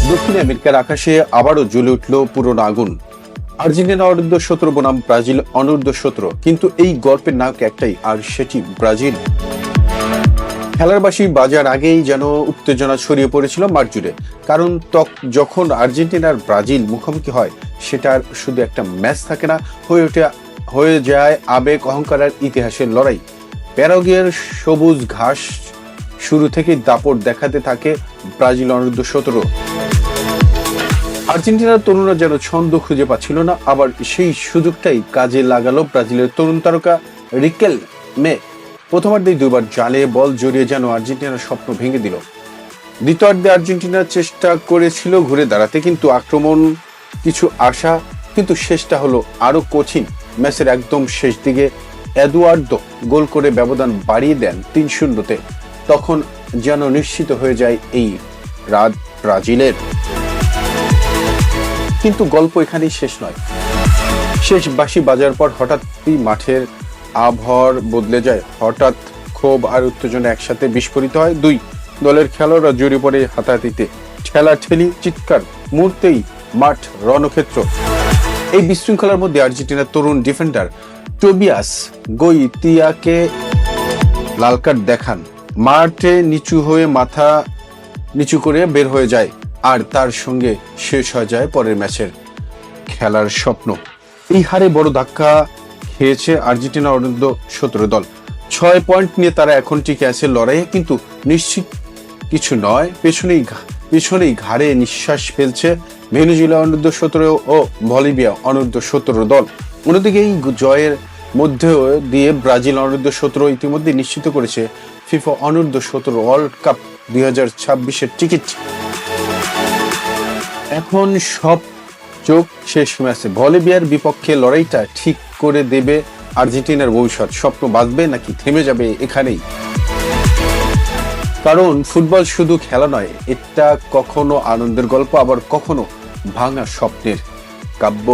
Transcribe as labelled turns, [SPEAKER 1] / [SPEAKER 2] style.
[SPEAKER 1] দক্ষিণ আমেরিকার আকাশে আবারও জ্বলে উঠল পুরনো আগুন। আর্জেন্টিনা অনূর্ধ্ব 17 বনাম ব্রাজিল অনূর্ধ্ব 17, কিন্তু এই গল্পের নায়ক একটাই, আর সেটি ব্রাজিল। খেলার বাঁশি বাজার আগেই যেন উত্তেজনা ছড়িয়ে পড়েছিল মাঠ জুড়ে, কারণ যখন আর্জেন্টিনার ব্রাজিল মুখোমুখি হয়, সেটা আর শুধু একটা ম্যাচ থাকে না, হয়ে যায় আবেগ অহংকারের ইতিহাসের লড়াই। প্যারাগুয়ের সবুজ ঘাস শুরু থেকেই দাপট দেখাতে থাকে ব্রাজিল অনূর্ধ্ব 17। আর্জেন্টিনার তরুণরা যেন ছন্দ খুঁজে পাচ্ছিল না, আবার সেই সুযোগটাই কাজে লাগালো ব্রাজিলের তরুণ তারকা রিকেলমে। প্রথমার্ধেই দুবার জালে বল জড়িয়ে যেন আর্জেন্টিনার স্বপ্ন ভেঙে দিল। দ্বিতীয়ার্ধে আর্জেন্টিনার চেষ্টা করেছিল ঘুরে দাঁড়াতে, কিন্তু আক্রমণ কিছু আশা, কিন্তু শেষটা হলো আরো কঠিন। ম্যাচের একদম শেষ দিকে এদুয়ার্দো গোল করে ব্যবধান বাড়িয়ে দেন 3-0-তে। তখন যেন নিশ্চিত হয়ে যায় এই রাত ব্রাজিলের। কিন্তু গল্প এখানেই শেষ নয়। শেষ বাঁশি বাজার পর হঠাৎই মাঠের আবহাওয়া বদলে যায়। হঠাৎ ক্ষোভ আর উত্তেজনা একসাথে বিস্ফোরিত হয়। দুই দলের খেলোয়াড়রা জড়িয়ে পড়ে হাতাহাতিতে, ঠেলাঠেলি, চিৎকার, মুহূর্তেই মাঠ রণক্ষেত্র। এই বিশৃঙ্খলার মধ্যে আর্জেন্টিনার তরুণ ডিফেন্ডার টোবিয়াস গোইতিয়াকে লাল কার্ড দেখান। মাঠে নিচু হয়ে মাথা নিচু করে বের হয়ে যায়, আর তার সঙ্গে শেষ হয়ে যায় পরের ম্যাচের খেলার স্বপ্ন। এই হারে বড় ধাক্কা খেয়েছে আর্জেন্টিনা অনূর্ধ্ব 17 দল। 6 পয়েন্ট নিয়ে তারা এখন টিকে আছে লড়াইয়ে, কিন্তু নিশ্চিত কিছু নয়। পেছনেই ঘাড়ে নিঃশ্বাস ফেলছে ভেনেজুয়েলা অনূর্ধ্ব 17 ও বলিভিয়া অনূর্ধ্ব 17 দল। অন্যদিকে এই জয়ের মধ্যে দিয়ে ব্রাজিল অনূর্ধ্ব 17 ইতিমধ্যে নিশ্চিত করেছে ফিফা অনূর্ধ্ব 17 ওয়ার্ল্ড কাপ 2026-এর টিকিট। এখন সব চোখ শেষ ম্যাচে। বলিভিয়ার বিপক্ষে লড়াইটা ঠিক করে দেবে আর্জেন্টিনার ভবিষ্যৎ। স্বপ্ন বাঁচবে নাকি থেমে যাবে এখানেই? কারণ ফুটবল শুধু খেলা নয়, এটা কখনো আনন্দের গল্প, আবার কখনো ভাঙা স্বপ্নের কাব্য।